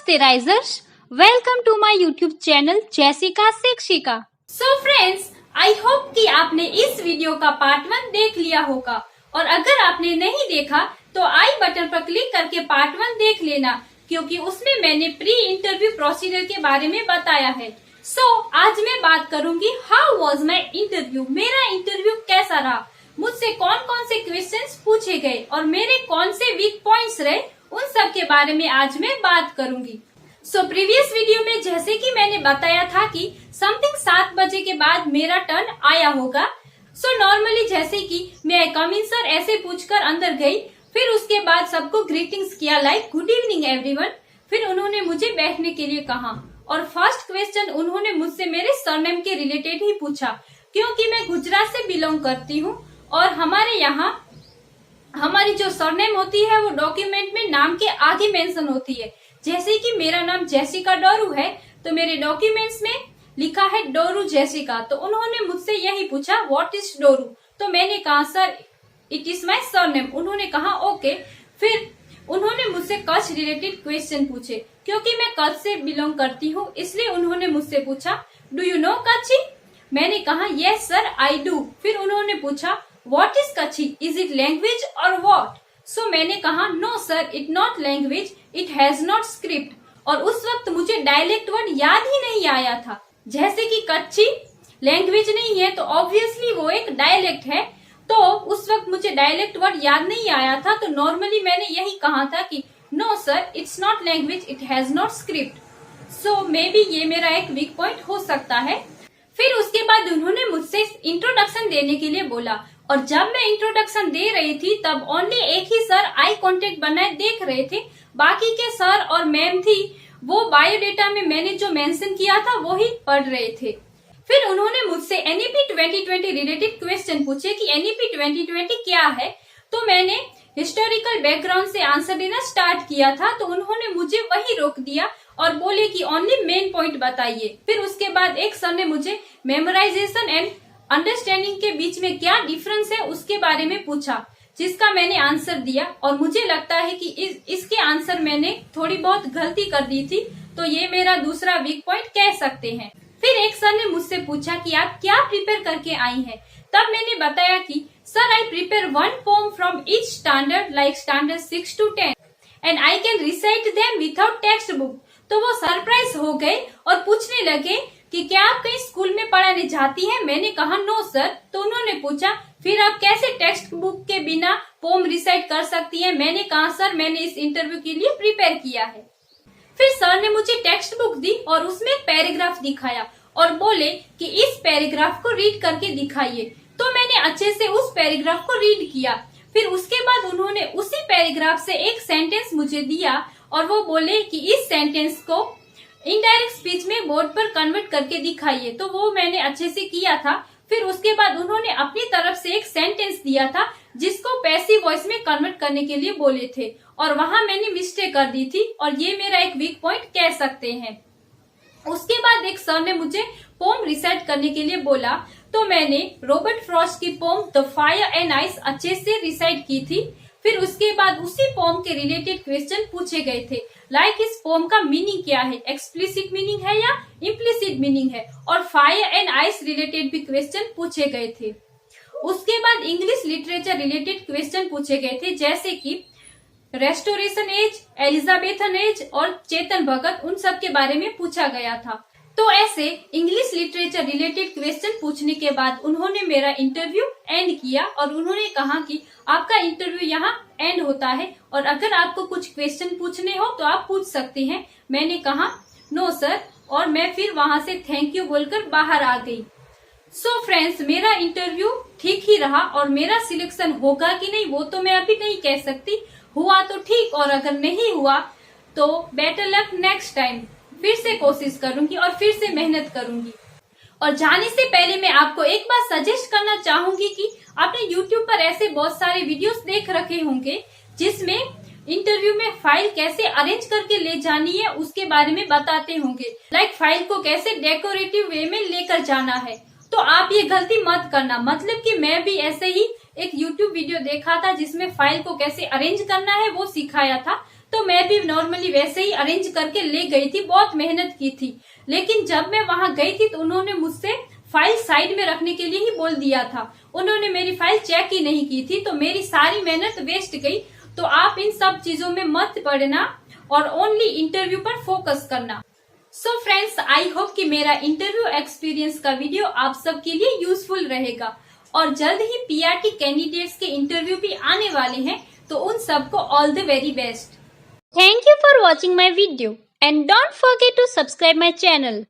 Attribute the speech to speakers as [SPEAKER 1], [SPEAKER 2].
[SPEAKER 1] नमस्ते risers, welcome to my YouTube channel Jessica Shikshika.
[SPEAKER 2] So friends, I hope कि आपने इस वीडियो का पार्ट 1 देख लिया होगा और अगर आपने नहीं देखा तो आई बटन पर क्लिक करके पार्ट 1 देख लेना, क्योंकि उसमें मैंने प्री इंटरव्यू प्रोसीजर के बारे में बताया है। आज मैं बात करूंगी हाउ वाज माय इंटरव्यू, मेरा इंटरव्यू कैसा रहा, मुझसे कौन कौन से क्वेश्चंस पूछे गए और मेरे कौन से वीक पॉइंट्स रहे, उन सब के बारे में आज मैं बात करूंगी। प्रीवियस वीडियो में जैसे कि मैंने बताया था कि समथिंग 7 बजे के बाद मेरा टर्न आया होगा। नॉर्मली जैसे कि मैं कम इन सर ऐसे पूछकर अंदर गई, फिर उसके बाद सबको ग्रीटिंग्स किया लाइक गुड इवनिंग एवरीवन। फिर उन्होंने मुझे बैठने के लिए कहा और फर्स्ट क्वेश्चन उन्होंने मुझसे मेरे सरनेम के रिलेटेड ही पूछा, क्योंकि मैं गुजरात से बिलोंग करती हूँ और हमारे यहाँ हमारी जो सरनेम होती है वो डॉक्यूमेंट में नाम के आगे मेंशन होती है। जैसे कि मेरा नाम जैसिका डोरू है तो मेरे डॉक्यूमेंट्स में लिखा है डोरू जैसिका। तो उन्होंने मुझसे यही पूछा व्हाट इज डोरू, तो मैंने कहा sir it is my surname. उन्होंने कहा ओके। फिर उन्होंने मुझसे कच्छ रिलेटेड क्वेश्चन पूछे, क्योंकि मैं कच्छ से बिलोंग करती हूँ इसलिए उन्होंने मुझसे पूछा डू यू नो कच्छी। मैंने कहा यस सर आई डू। फिर उन्होंने पूछा what is Kutchi, is it language or what. मैंने कहा no sir it not language, it has not script. और उस वक्त मुझे डायलेक्ट वर्ड याद ही नहीं आया था। जैसे कि कच्छी लैंग्वेज नहीं है तो ऑब्वियसली वो एक डायलेक्ट है, तो उस वक्त मुझे डायलेक्ट वर्ड याद नहीं आया था। तो नॉर्मली मैंने यही कहा था कि no sir it's not language, it has not script. May be ये मेरा एक वीक पॉइंट हो सकता है। फिर उसके बाद उन्होंने मुझसे इंट्रोडक्शन देने के लिए बोला और जब मैं इंट्रोडक्शन दे रही थी तब ओनली एक ही सर आई कांटेक्ट बनाए देख रहे थे, बाकी के सर और मैम थी वो बायोडेटा में मैंने जो मेंशन किया था वो ही पढ़ रहे थे। फिर उन्होंने मुझसे एनईपी 2020 रिलेटेड क्वेश्चन पूछे कि एनईपी 2020 क्या है। तो मैंने हिस्टोरिकल बैकग्राउंड से आंसर देना स्टार्ट किया था, तो उन्होंने मुझे वही रोक दिया और बोले कि ओनली मेन पॉइंट बताइए। फिर उसके बाद एक सर ने मुझे मेमोराइजेशन एंड अंडरस्टैंडिंग के बीच में क्या डिफरेंस है उसके बारे में पूछा, जिसका मैंने आंसर दिया और मुझे लगता है कि इसके आंसर मैंने थोड़ी बहुत गलती कर दी थी, तो ये मेरा दूसरा वीक पॉइंट कह सकते हैं। फिर एक सर ने मुझसे पूछा कि आप क्या प्रिपेयर करके आई हैं, तब मैंने बताया कि sir I prepare 1 poem from each standard like standard 6 to 10 and I can recite them without text book. तो वो सरप्राइज हो गए और पूछने लगे कि क्या आप कहीं स्कूल में पढ़ाने जाती हैं। मैंने कहा नो सर। तो उन्होंने पूछा फिर आप कैसे टेक्स्ट बुक के बिना पोम रिसाइट कर सकती हैं। मैंने कहा सर मैंने इस इंटरव्यू के लिए प्रिपेयर किया है। फिर सर ने मुझे टेक्स्ट बुक दी और उसमें एक पैराग्राफ दिखाया और बोले कि इस पैराग्राफ को रीड करके दिखाइए। तो मैंने अच्छे से उस पैराग्राफ को रीड किया। फिर उसके बाद उन्होंने उसी पैराग्राफ से एक सेंटेंस मुझे दिया और वो बोले कि इस सेंटेंस को इनडायरेक्ट स्पीच में बोर्ड पर कन्वर्ट करके दिखाइए। तो वो मैंने अच्छे से किया था। फिर उसके बाद उन्होंने अपनी तरफ से एक सेंटेंस दिया था जिसको पैसिव वॉइस में कन्वर्ट करने के लिए बोले थे और वहां मैंने मिस्टेक कर दी थी और ये मेरा एक वीक पॉइंट कह सकते हैं। उसके बाद एक सर ने मुझे पोम रिसाइट करने के लिए बोला, तो मैंने रॉबर्ट फ्रॉस्ट की poem the fire and ice अच्छे से रिसाइट की थी। फिर उसके बाद उसी पोम के रिलेटेड क्वेश्चन पूछे गए थे, लाइक इस पोम का मीनिंग क्या है, एक्सप्लिसिट मीनिंग है या इम्प्लिसिट मीनिंग है, और फायर एंड आइस रिलेटेड भी क्वेश्चन पूछे गए थे। उसके बाद इंग्लिश लिटरेचर रिलेटेड क्वेश्चन पूछे गए थे, जैसे कि रेस्टोरेशन एज, एलिजाबेथन एज और चेतन भगत, उन सब के बारे में पूछा गया था। तो ऐसे इंग्लिश लिटरेचर रिलेटेड क्वेश्चन पूछने के बाद उन्होंने मेरा इंटरव्यू एंड किया और उन्होंने कहा कि आपका इंटरव्यू यहाँ एंड होता है और अगर आपको कुछ क्वेश्चन पूछने हो तो आप पूछ सकते हैं। मैंने कहा नो सर और मैं फिर वहां से थैंक यू बोलकर बाहर आ गई। फ्रेंड्स, मेरा इंटरव्यू ठीक ही रहा और मेरा सिलेक्शन होगा कि नहीं वो तो मैं अभी नहीं कह सकती। हुआ तो ठीक और अगर नहीं हुआ तो बेटर लक नेक्स्ट टाइम, फिर से कोशिश करूंगी और फिर से मेहनत करूंगी। और जाने से पहले मैं आपको एक बात सजेस्ट करना चाहूंगी कि आपने YouTube पर ऐसे बहुत सारे वीडियोस देख रखे होंगे जिसमें इंटरव्यू में फाइल कैसे अरेंज करके ले जानी है उसके बारे में बताते होंगे, लाइक फाइल को कैसे डेकोरेटिव वे में लेकर जाना है। तो आप ये गलती मत करना। मतलब कि मैं भी ऐसे ही एक YouTube वीडियो देखा था जिसमें फाइल को कैसे अरेंज करना है वो सिखाया था, तो मैं भी नॉर्मली वैसे ही अरेंज करके ले गई थी, बहुत मेहनत की थी। लेकिन जब मैं वहां गई थी तो उन्होंने मुझसे फाइल साइड में रखने के लिए ही बोल दिया था। उन्होंने मेरी फाइल चेक ही नहीं की थी, तो मेरी सारी मेहनत वेस्ट गई। तो आप इन सब चीजों में मत पड़ना और ओनली इंटरव्यू पर फोकस करना। सो फ्रेंड्स, आई होप कि मेरा इंटरव्यू एक्सपीरियंस का वीडियो आप सबके लिए यूजफुल रहेगा। और जल्द ही पीआरटी कैंडिडेट्स के इंटरव्यू भी आने वाले हैं, तो उन सबको all the very best.
[SPEAKER 1] Thank you for watching my video and don't forget to subscribe my channel.